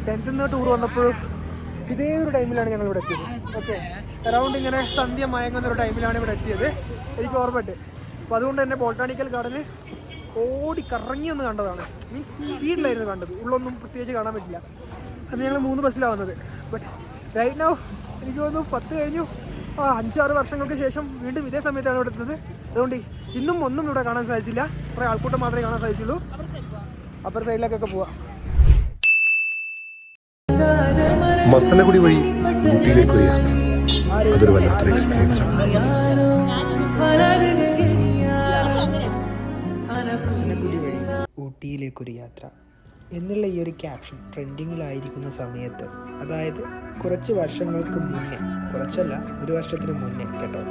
10th tour വന്നപ്പോഴും ഇതേ ഒരു ടൈമിലാണ് ഞങ്ങൾ ഇവിടെ എത്തിയത്. ഓക്കെ, അറൗണ്ട് ഇങ്ങനെ സന്ധ്യ മയങ്ങുന്ന ഒരു ടൈമിലാണ് ഇവിടെ എത്തിയത്, എനിക്ക് ഓർമ്മയുണ്ട്. അപ്പോൾ അതുകൊണ്ട് തന്നെ ബോട്ടാണിക്കൽ ഗാർഡന് ഓടി കറങ്ങി ഒന്ന് കണ്ടതാണ്. മീൻസ് സ്പീഡിലായിരുന്നു കണ്ടത്, ഉള്ളൊന്നും പ്രത്യേകിച്ച് കാണാൻ പറ്റില്ല. അന്ന് ഞങ്ങൾ 3 ബസ്സിലാണ് വന്നത്. ബട്ട് റൈറ്റ് നൗ എനിക്ക് തോന്നുന്നു 10 കഴിഞ്ഞു 5-6 വർഷങ്ങൾക്ക് ശേഷം വീണ്ടും ഇതേ സമയത്താണ് ഇവിടെ എത്തുന്നത്. അതുകൊണ്ട് ഇന്നും ഒന്നും ഇവിടെ കാണാൻ സാധിച്ചില്ല, കുറേ ആൾക്കൂട്ടം മാത്രമേ കാണാൻ സാധിച്ചുള്ളൂ. അപ്പുറ സൈഡിലേക്കൊക്കെ പോവാം. മസനഗുഡി വഴി ഊട്ടിയിലേക്ക് ഒരു യാത്ര, അതൊരു വല്ലാത്തൊരു എക്സ്പീരിയൻസ് ആണ്. മസനഗുഡി വഴി ഊട്ടിയിലേക്കൊരു യാത്ര എന്നുള്ള ഈ ഒരു ക്യാപ്ഷൻ ട്രെൻഡിങ്ങിലായിരിക്കുന്ന സമയത്ത്, അതായത് കുറച്ച് വർഷങ്ങൾക്ക് മുന്നേ, കുറച്ചല്ല 1 വർഷത്തിന് മുന്നേ കേട്ടോ,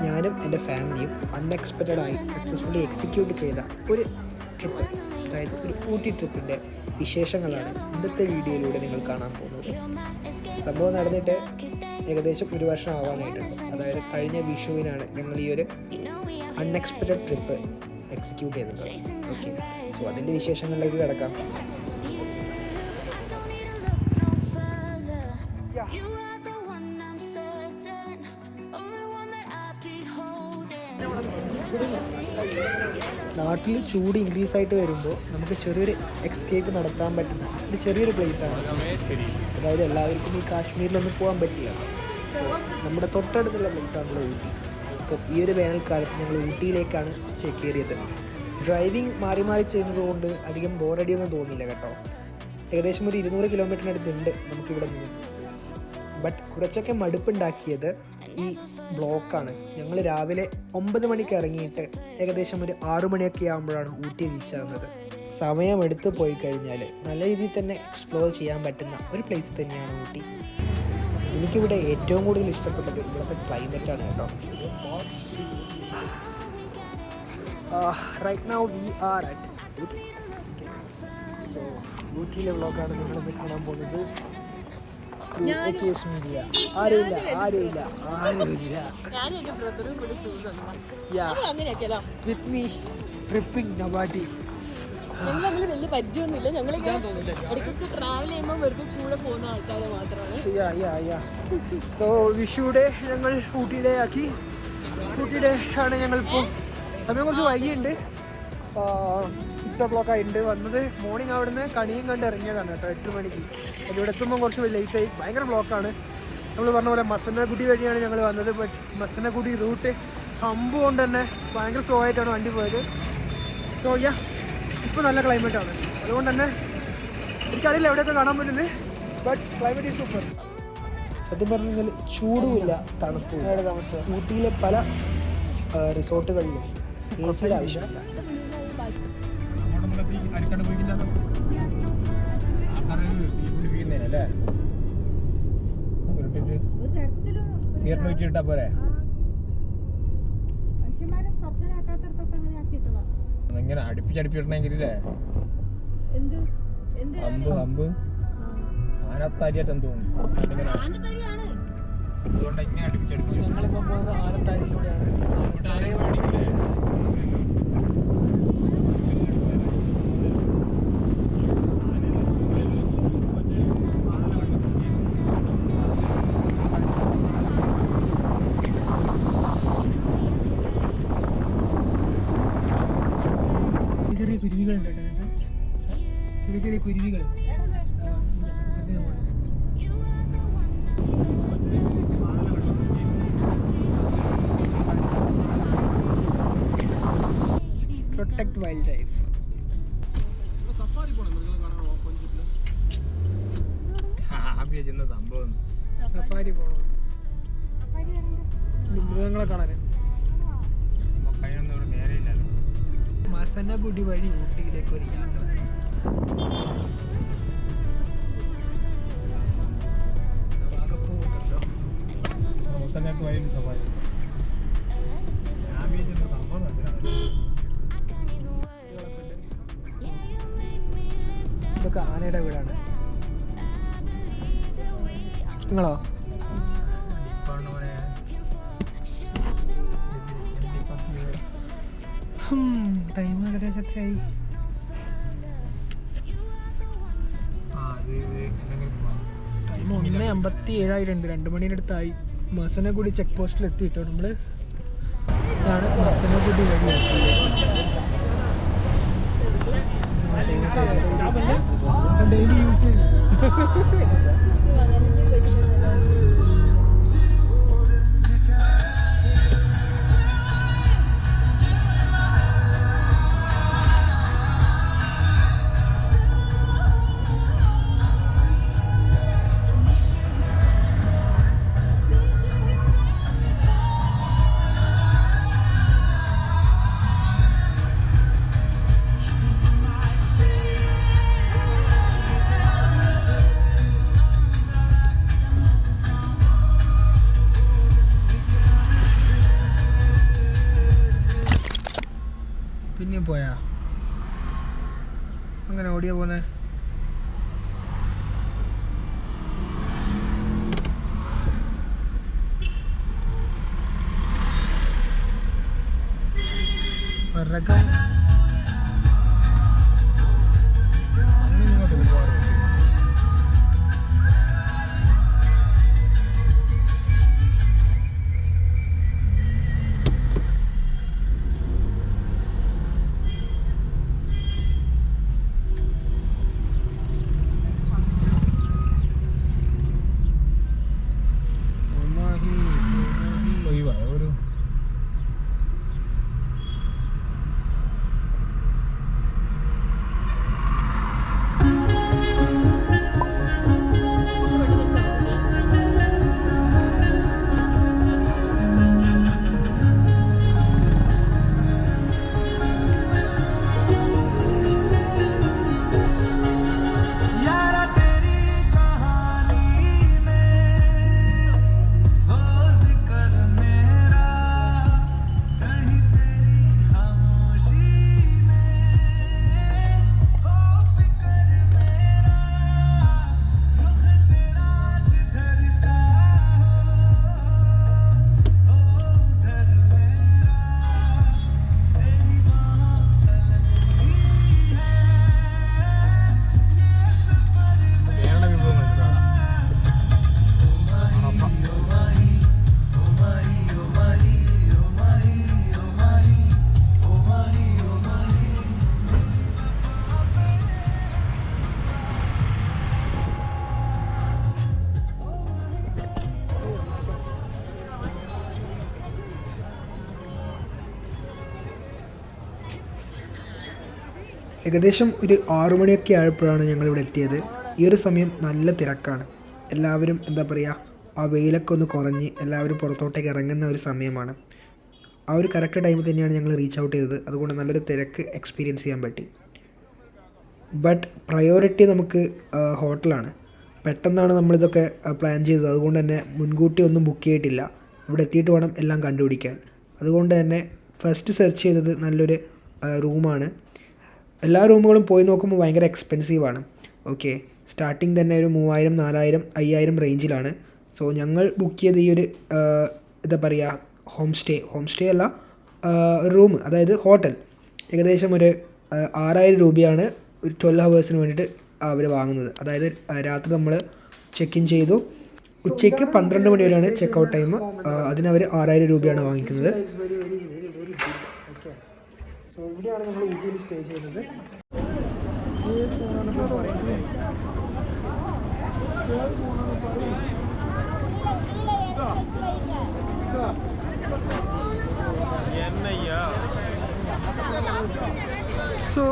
ഞാനും എൻ്റെ ഫാമിലിയും അൺഎക്സ്പെക്റ്റഡായി സക്സസ്ഫുള്ളി എക്സിക്യൂട്ട് ചെയ്ത ഒരു ട്രിപ്പ്, അതായത് ഒരു ഊട്ടി ട്രിപ്പിൻ്റെ വിശേഷങ്ങളാണ് ഇന്നത്തെ വീഡിയോയിലൂടെ നിങ്ങൾ കാണാൻ പോകുന്നത്. സംഭവം നടന്നിട്ട് ഏകദേശം 1 വർഷം ആവാനായിട്ടുണ്ട്. അതായത് കഴിഞ്ഞ വിഷുവിനാണ് ഞങ്ങൾ ഈ ഒരു അൺഎക്സ്പെക്റ്റഡ് ട്രിപ്പ് എക്സിക്യൂട്ട് ചെയ്തത്. ഓക്കെ, സോ അതിൻ്റെ വിശേഷങ്ങളിലേക്ക് കിടക്കാം. നാട്ടിൽ ചൂട് ഇൻക്രീസ് ആയിട്ട് വരുമ്പോൾ നമുക്ക് ചെറിയൊരു എക്സ്കേപ്പ് നടത്താൻ പറ്റുന്ന ഒരു ചെറിയൊരു പ്ലേസാണ്. അതായത് എല്ലാവർക്കും ഈ കാശ്മീരിലൊന്നും പോകാൻ പറ്റില്ല. സോ നമ്മുടെ തൊട്ടടുത്തുള്ള പ്ലേസാണല്ലോ ഊട്ടി. അപ്പോൾ ഈ ഒരു വേനൽക്കാലത്ത് ഞങ്ങൾ ഊട്ടിയിലേക്കാണ് ചേക്കേറിയത്. ഡ്രൈവിംഗ് മാറി മാറി ചെയ്യുന്നത് കൊണ്ട് അധികം ബോറടിയൊന്നും തോന്നിയില്ല കേട്ടോ. ഏകദേശം ഒരു 200 കിലോമീറ്ററിനടുത്തുണ്ട് നമുക്കിവിടെ നിന്ന്. ബട്ട് കുറച്ചൊക്കെ മടുപ്പുണ്ടാക്കിയത് ഈ ബ്ലോക്കാണ്. ഞങ്ങൾ രാവിലെ 9 മണിക്ക് ഇറങ്ങിയിട്ട് ഏകദേശം ഒരു 6 മണിയൊക്കെ ആകുമ്പോഴാണ് ഊട്ടി റീച്ച് ആകുന്നത്. സമയമെടുത്ത് പോയി കഴിഞ്ഞാൽ നല്ല രീതിയിൽ തന്നെ എക്സ്പ്ലോർ ചെയ്യാൻ പറ്റുന്ന ഒരു പ്ലേസ് തന്നെയാണ് ഊട്ടി. എനിക്കിവിടെ ഏറ്റവും കൂടുതൽ ഇഷ്ടപ്പെട്ടത് ഇവിടുത്തെ ക്ലൈമറ്റാണ് കേട്ടോ. Right now we are at Ooty. So ഊട്ടിയിലെ വ്ളോഗാണ് നിങ്ങളിന്ന് കാണാൻ പോകുന്നത്. ആരുമില്ല. വിത്ത് മീ ട്രിപ്പിംഗ് നവാട്ടി. ഞങ്ങൾ തമ്മിൽ വലിയ പരിചയമൊന്നുമില്ല. ഞങ്ങൾ ഇടയ്ക്കൊക്കെ ട്രാവൽ ചെയ്യുമ്പോൾ വെറുതെ കൂടെ പോകുന്ന ആൾക്കാർ മാത്രമാണ്. സോ വിഷുവിടെ ഞങ്ങൾ ഊട്ടിയുടെ ആക്കി. ഊട്ടിയുടെ ആണ് ഞങ്ങളിപ്പോൾ. സമയം കുറച്ച് വൈകിയുണ്ട്, 6 o'clock ആയിട്ടുണ്ട്. വന്നത് മോർണിംഗ് അവിടുന്ന് കണിയും കണ്ട് ഇറങ്ങിയതാണ് കേട്ടോ 8 മണിക്ക്. അതിവിടെ എത്തുമ്പോൾ കുറച്ച് ലേറ്റായി, ഭയങ്കര ബ്ലോക്കാണ്. നമ്മൾ പറഞ്ഞ പോലെ മസനഗുഡി വഴിയാണ് ഞങ്ങൾ വന്നത്. ബട്ട് മസനഗുഡി റൂട്ട് ഹമ്പ് കൊണ്ട് തന്നെ ഭയങ്കര സ്ലോ ആയിട്ടാണ് വണ്ടി പോയത്. സോ ഇപ്പോൾ നല്ല ക്ലൈമറ്റാണ്, അതുകൊണ്ട് തന്നെ എനിക്കറിയില്ല എവിടെയൊക്കെ കാണാൻ പറ്റുന്നത്. But climate is super. സത്യം പറഞ്ഞു കഴിഞ്ഞാൽ ചൂടുമില്ല തണുപ്പും. ഊട്ടിയിലെ പല റിസോർട്ടുകളിലും AC ആവശ്യമില്ല. ഇങ്ങനെ അടുപ്പിച്ചടുപ്പിടണമെങ്കിലേ അമ്പ് ആനത്താരിയായിട്ട് തോന്നുന്നു. അതുകൊണ്ട് ഇങ്ങനെ അടുപ്പിച്ചടുപ്പിക്കും. ഞങ്ങളിപ്പോൾ പോകുന്നത് ആനത്താരിയിലൂടെയാണ്. ചെറിയ കുരുവികളുണ്ട് കേട്ടോ, ചെറിയ കുരുവികൾ. Protect wild life. സംഭവം സഫാരി പോകണം, മൃഗങ്ങളെ കാണാൻ. നേരെയില്ലല്ലോ. മസനഗുഡി വഴി ഊട്ടിയിലേക്ക് ഒരു യാത്ര. ഇതൊക്കെ ആനയുടെ വീടാണ്. നിങ്ങളോ? ടൈം ഏകദേശം എത്രയായി? 2:57 ഉണ്ട്. 2 മണിനടുത്തായി. മസനഗുഡി ചെക്ക് പോസ്റ്റിൽ എത്തിയിട്ടോ നമ്മൾ. ഇതാണ് മസനഗുഡി വഴി. ഡെയിലി യൂസ് ചെയ്യും. പിന്നെ പോയാ അങ്ങനെ ഓടിയ പോലെ. പിറകം ഏകദേശം ഒരു 6 മണിയൊക്കെ ആയപ്പോഴാണ് ഞങ്ങളിവിടെ എത്തിയത്. ഈ ഒരു സമയം നല്ല തിരക്കാണ്. എല്ലാവരും എന്താ പറയുക, ആ വെയിലൊക്കെ ഒന്ന് കുറഞ്ഞ് എല്ലാവരും പുറത്തോട്ടേക്ക് ഇറങ്ങുന്ന ഒരു സമയമാണ്. ആ ഒരു കറക്റ്റ് ടൈമിൽ തന്നെയാണ് ഞങ്ങൾ റീച്ച് ഔട്ട് ചെയ്തത്. അതുകൊണ്ട് നല്ലൊരു തിരക്ക് എക്സ്പീരിയൻസ് ചെയ്യാൻ പറ്റി. ബട്ട് പ്രയോറിറ്റി നമുക്ക് ഹോട്ടലാണ്. പെട്ടെന്നാണ് നമ്മളിതൊക്കെ പ്ലാൻ ചെയ്തത്. അതുകൊണ്ട് തന്നെ മുൻകൂട്ടി ഒന്നും ബുക്ക് ചെയ്തിട്ടില്ല. ഇവിടെ എത്തിയിട്ട് വേണം എല്ലാം കണ്ടുപിടിക്കാൻ. അതുകൊണ്ട് തന്നെ ഫസ്റ്റ് സെർച്ച് ചെയ്തത് നല്ലൊരു റൂമാണ്. എല്ലാ റൂമുകളും പോയി നോക്കുമ്പോൾ ഭയങ്കര എക്സ്പെൻസീവാണ്. ഓക്കെ, സ്റ്റാർട്ടിങ് തന്നെ ഒരു 3000, 4000, 5000 റേഞ്ചിലാണ്. സോ ഞങ്ങൾ ബുക്ക് ചെയ്ത ഈ ഒരു എന്താ പറയുക, ഹോം സ്റ്റേ അല്ല, റൂം, അതായത് ഹോട്ടൽ, ഏകദേശം ഒരു 6000 രൂപയാണ് ഒരു 12 ഹവേഴ്സിന് വേണ്ടിയിട്ട് അവർ വാങ്ങുന്നത്. അതായത് രാത്രി നമ്മൾ ചെക്ക് ഇൻ ചെയ്തു, ഉച്ചയ്ക്ക് 12 മണി വരെയാണ് ചെക്ക് ഔട്ട് ടൈം. അതിനവർ 6000 രൂപയാണ് വാങ്ങിക്കുന്നത്. സോ ഇവിടെയാണ് നമ്മൾ ഊട്ടിയിൽ സ്റ്റേ ചെയ്യുന്നത്. So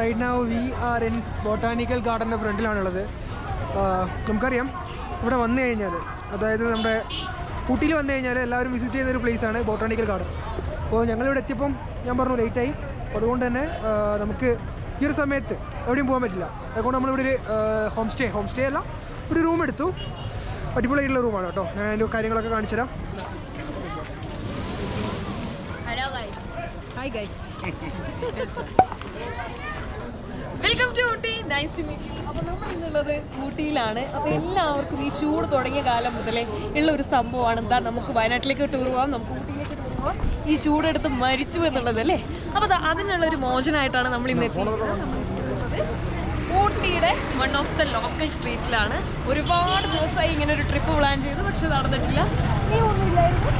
right now we are in botanical ഗാർഡൻ്റെ ഫ്രണ്ടിലാണുള്ളത്. നമുക്കറിയാം ഇവിടെ വന്നു കഴിഞ്ഞാൽ, അതായത് നമ്മുടെ ഊട്ടിയിൽ വന്നു കഴിഞ്ഞാൽ എല്ലാവരും വിസിറ്റ് ചെയ്തൊരു പ്ലേസാണ് ബൊട്ടാനിക്കൽ ഗാർഡൻ. അപ്പോൾ ഞങ്ങളിവിടെ എത്തിയപ്പം ഞാൻ പറഞ്ഞു ലേറ്റായി. അതുകൊണ്ട് തന്നെ നമുക്ക് ഈ ഒരു സമയത്ത് എവിടെയും പോകാൻ പറ്റില്ല. അതുകൊണ്ട് നമ്മളിവിടെ ഒരു ഹോം സ്റ്റേ അല്ല, ഒരു റൂം എടുത്തു. അടിപൊളിയായിട്ടുള്ള റൂമാണ് കേട്ടോ. ഞാൻ അതിൻ്റെ കാര്യങ്ങളൊക്കെ കാണിച്ചു തരാം. Hi guys, welcome to Ooty, nice to meet you. അപ്പോൾ നമ്മൾ ഇന്നുള്ളത് ഊട്ടിയിലാണ്. അപ്പോൾ എല്ലാവർക്കും ഈ ചൂട് തുടങ്ങിയ കാലം മുതലേ ഉള്ള ഒരു സംഭവമാണ്. എന്താ, നമുക്ക് വയനാട്ടിലേക്ക് ടൂർ പോകാം, നമുക്ക് ഊട്ടിയിലേക്ക് ടൂർ പോകാം, ഈ ചൂടെടുത്ത് മരിച്ചു എന്നുള്ളത് അല്ലേ. അപ്പോൾ അതിനുള്ളൊരു മോചനമായിട്ടാണ് നമ്മൾ ഇന്ന് എത്തിയിരിക്കുന്നത്. ഊട്ടിയുടെ വൺ ഓഫ് ദ ലോക്കൽ സ്ട്രീറ്റിലാണ്. ഒരുപാട് ദിവസമായി ഇങ്ങനെ ഒരു ട്രിപ്പ് പ്ലാൻ ചെയ്തു, പക്ഷെ നടന്നിട്ടില്ല. നീ ഒന്നുമില്ലായിരുന്നു.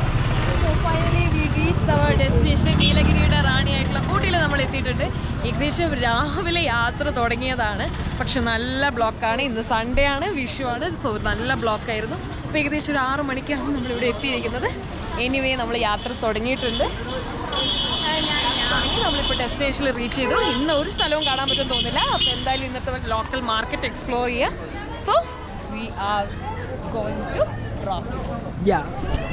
Finally we reached our destination. നീലഗിരിയുടെ റാണിയായിട്ടുള്ള ഊട്ടിയിൽ നമ്മൾ എത്തിയിട്ടുണ്ട്. ഏകദേശം രാവിലെ യാത്ര തുടങ്ങിയതാണ്, പക്ഷെ നല്ല ബ്ലോക്കാണ്. ഇന്ന് സൺഡേ ആണ്, വിഷു ആണ്, സോ നല്ല ബ്ലോക്കായിരുന്നു. അപ്പോൾ ഏകദേശം ഒരു 6 മണിക്കാണ് നമ്മളിവിടെ എത്തിയിരിക്കുന്നത്. എനിവേ നമ്മൾ യാത്ര തുടങ്ങിയിട്ടുണ്ട്. നമ്മളിപ്പോൾ ഡെസ്റ്റിനേഷനിൽ റീച്ച് ചെയ്തു. ഇന്ന് ഒരു സ്ഥലവും കാണാൻ പറ്റുമെന്ന് തോന്നുന്നില്ല. അപ്പോൾ എന്തായാലും ഇന്നത്തെ ലോക്കൽ മാർക്കറ്റ് എക്സ്പ്ലോർ ചെയ്യുക. So we are going to drop it. Yeah,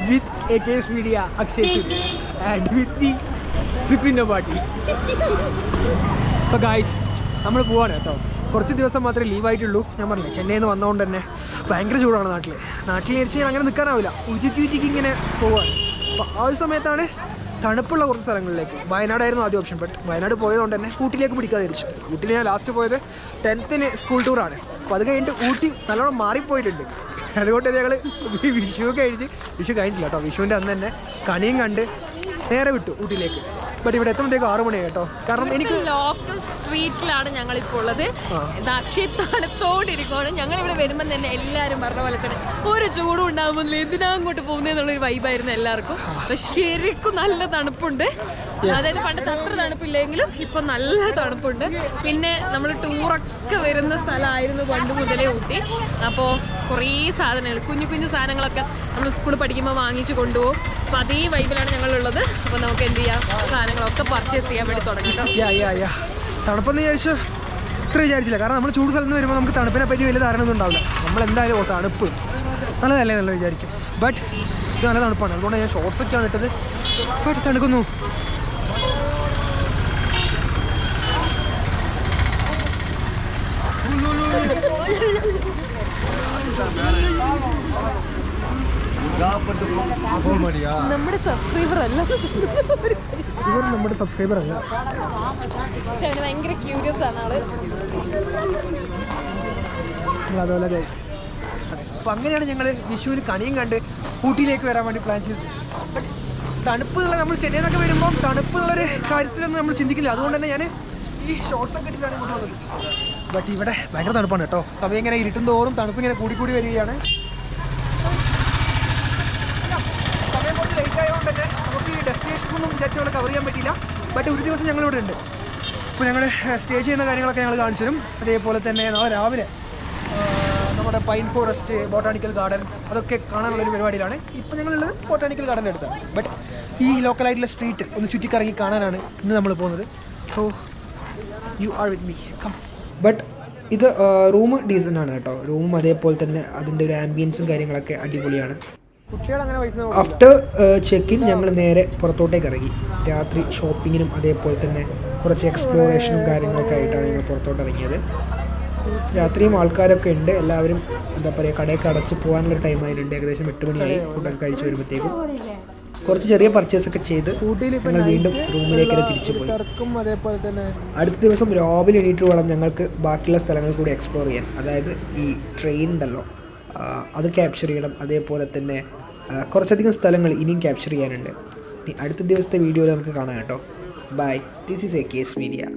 with AKS Media, Akshay Suri, and with the Tripinno Party. So guys, നമ്മൾ പോവാണ് കേട്ടോ. കുറച്ച് ദിവസം മാത്രമേ ലീവായിട്ടുള്ളൂ. ഞാൻ പറഞ്ഞില്ലേ, ചെന്നൈയിൽ നിന്ന് വന്നതുകൊണ്ട് തന്നെ ഭയങ്കര ചൂടാണ് നാട്ടിൽ. വിചാരിച്ച് ഞാൻ അങ്ങനെ നിൽക്കാനാവില്ല, ഉരുക്കി ഇങ്ങനെ പോവാണ്. അപ്പോൾ ആ ഒരു സമയത്താണ് തണുപ്പുള്ള കുറച്ച് സ്ഥലങ്ങളിലേക്ക്. വയനാടായിരുന്നു ആദ്യ ഓപ്ഷൻ, ബട്ട് വയനാട് പോയതുകൊണ്ട് തന്നെ ഊട്ടിയിലേക്ക് പിടിക്കാതെ തിരിച്ചു. ഊട്ടിയിൽ ഞാൻ ലാസ്റ്റ് പോയത് 10th സ്കൂൾ ടൂറാണ്. അപ്പോൾ അത് കഴിഞ്ഞിട്ട് ഊട്ടി നല്ലോണം മാറിപ്പോയിട്ടുണ്ട്. അതുകൊണ്ട് ഞങ്ങൾ വിഷു കഴിഞ്ഞിട്ടില്ല കേട്ടോ. വിഷുവിൻ്റെ അന്ന് തന്നെ കണിയും കണ്ട് നേരെ വിട്ടു ഊട്ടിയിലേക്ക്. ബട്ട് ഇവിടെ എത്തുമ്പോഴത്തേക്ക് 6 മണിയായി കേട്ടോ. കാരണം എനിക്ക് ലോക്കൽ സ്ട്രീറ്റിലാണ് ഞങ്ങളിപ്പോൾ ഉള്ളത്. അക്ഷയ് തണുത്തോണ്ടിരിക്കുകയാണ്. ഞങ്ങളിവിടെ വരുമ്പോൾ തന്നെ എല്ലാവരും പറഞ്ഞ പോലെ തന്നെ ഒരു ചൂടും ഉണ്ടാകുമ്പോൾ എന്തിനാ അങ്ങോട്ട് പോകുന്നതെന്നുള്ളൊരു വൈബായിരുന്നു എല്ലാവർക്കും. പക്ഷെ ശരിക്കും നല്ല തണുപ്പുണ്ട്. അതായത് പണ്ടത്തെ അത്ര തണുപ്പില്ലെങ്കിലും ഇപ്പം നല്ല തണുപ്പുണ്ട്. പിന്നെ നമ്മൾ ടൂറൊക്കെ വരുന്ന സ്ഥലമായിരുന്നു പണ്ട് മുതലേ ഊട്ടി. അപ്പോൾ കുറേ സാധനങ്ങൾ, കുഞ്ഞു കുഞ്ഞു സാധനങ്ങളൊക്കെ നമ്മൾ സ്കൂളിൽ പഠിക്കുമ്പോൾ വാങ്ങിച്ച് കൊണ്ടുപോകും. അപ്പോൾ അതേ വൈബിലാണ് ഞങ്ങളുള്ളത്. അപ്പോൾ നമുക്ക് എന്ത് ചെയ്യാം, സാധനങ്ങളൊക്കെ പർച്ചേസ് ചെയ്യാൻ വേണ്ടി തുടങ്ങി കേട്ടോ. തണുപ്പെന്ന് ഇത്ര വിചാരിച്ചില്ല. കാരണം നമ്മൾ ചൂട് സ്ഥലത്ത് നിന്ന് വരുമ്പോൾ നമുക്ക് തണുപ്പിനെ പറ്റി വലിയ ധാരണ ഒന്നും ഉണ്ടാവില്ല. നമ്മളെന്തായാലും തണുപ്പ് നല്ലതല്ലേ നല്ല വിചാരിക്കും. ബട്ട് ഇത് നല്ല തണുപ്പാണ്. അതുകൊണ്ട് ഞാൻ ഷോർട്സൊക്കെയാണ് ഇട്ടത്. ബട്ട് തണുക്കുന്നു. നമ്മുടെ സബ്സ്ക്രൈബർ അല്ല, ഇവർ നമ്മുടെ സബ്സ്ക്രൈബർ അല്ല. ഭയങ്കര ക്യൂരിയസ് ആണ് ആള്. അതുപോലെ അപ്പം അങ്ങനെയാണ് ഞങ്ങൾ വിഷുവിന് കണിയും കണ്ട് ഊട്ടിയിലേക്ക് വരാൻ വേണ്ടി പ്ലാൻ ചെയ്തത്. ബട്ട് തണുപ്പ് എന്നുള്ള നമ്മൾ ചെന്നൈയിൽ നിന്നൊക്കെ വരുമ്പോൾ തണുപ്പ് എന്നുള്ളൊരു കാര്യത്തിലൊന്നും നമ്മൾ ചിന്തിക്കില്ല. അതുകൊണ്ട് തന്നെ ഞാൻ ഈ ഷോർട്സൊക്കെ ഇട്ടിട്ടാണ് ഇങ്ങോട്ട് വന്നത്. ബട്ട് ഇവിടെ ഭയങ്കര തണുപ്പാണ് കേട്ടോ. സമയം ഇങ്ങനെ ഇരുട്ടും തോറും തണുപ്പ് ഇങ്ങനെ കൂടി വരികയാണ്. സമയം കുറച്ച് ലേറ്റ് ആയതുകൊണ്ട് തന്നെ നമുക്ക് ഈ ഡെസ്റ്റിനേഷൻസ് ഒന്നും വിചാരിച്ച പോലെ കവർ ചെയ്യാൻ പറ്റില്ല. ബട്ട് ഒരു ദിവസം ഞങ്ങളിവിടെ ഉണ്ട്. അപ്പോൾ ഞങ്ങൾ സ്റ്റേ ചെയ്യുന്ന കാര്യങ്ങളൊക്കെ ഞങ്ങൾ കാണിച്ചു തരും. അതേപോലെ തന്നെ നാളെ രാവിലെ നമ്മുടെ പൈൻ ഫോറസ്റ്റ്, ബോട്ടാണിക്കൽ ഗാർഡൻ അതൊക്കെ കാണാനുള്ളൊരു പരിപാടിയിലാണ്. ഇപ്പോൾ ഞങ്ങളുള്ളത് ബോട്ടാണിക്കൽ ഗാർഡൻ്റെ അടുത്താണ്. ബട്ട് ഈ ലോക്കലായിട്ടുള്ള സ്ട്രീറ്റ് ഒന്ന് ചുറ്റിക്കറങ്ങി കാണാനാണ് ഇന്ന് നമ്മൾ പോകുന്നത്. So you are with me, come. But ഇത് റൂം ഡീസൻ്റ് ആണ് കേട്ടോ. റൂമും അതേപോലെ തന്നെ അതിൻ്റെ ഒരു ആംബിയൻസും കാര്യങ്ങളൊക്കെ അടിപൊളിയാണ്. ആഫ്റ്റർ ചെക്ക് ഇൻ ഞങ്ങൾ നേരെ പുറത്തോട്ടേക്ക് ഇറങ്ങി. രാത്രി ഷോപ്പിങ്ങിനും അതേപോലെ തന്നെ കുറച്ച് എക്സ്പ്ലോറേഷനും കാര്യങ്ങളൊക്കെ ആയിട്ടാണ് ഞങ്ങൾ പുറത്തോട്ട് ഇറങ്ങിയത്. രാത്രിയും ആൾക്കാരൊക്കെ ഉണ്ട്. എല്ലാവരും എന്താ പറയുക, കടയൊക്കെ അടച്ച് പോകാനുള്ളൊരു ടൈം ആയിട്ടുണ്ട്. ഏകദേശം 8 മണിയായി ഫുഡൊക്കെ കഴിച്ച് വരുമ്പോഴത്തേക്കും. കുറച്ച് ചെറിയ പർച്ചേസൊക്കെ ചെയ്ത് ഞങ്ങൾ വീണ്ടും റൂമിലേക്ക് തിരിച്ചു പോയി. അടുത്ത ദിവസം രാവിലെ എണീറ്റ് വേണം ഞങ്ങൾക്ക് ബാക്കിയുള്ള സ്ഥലങ്ങൾ കൂടി എക്സ്പ്ലോർ ചെയ്യാൻ. അതായത് ഈ ട്രെയിൻ ഉണ്ടല്ലോ, അത് ക്യാപ്ചർ ചെയ്യണം. അതേപോലെ തന്നെ കുറച്ചധികം സ്ഥലങ്ങൾ ഇനിയും ക്യാപ്ചർ ചെയ്യാനുണ്ട്. അടുത്ത ദിവസത്തെ വീഡിയോയിൽ നമുക്ക് കാണാം കേട്ടോ. Bye, this is AKS Media.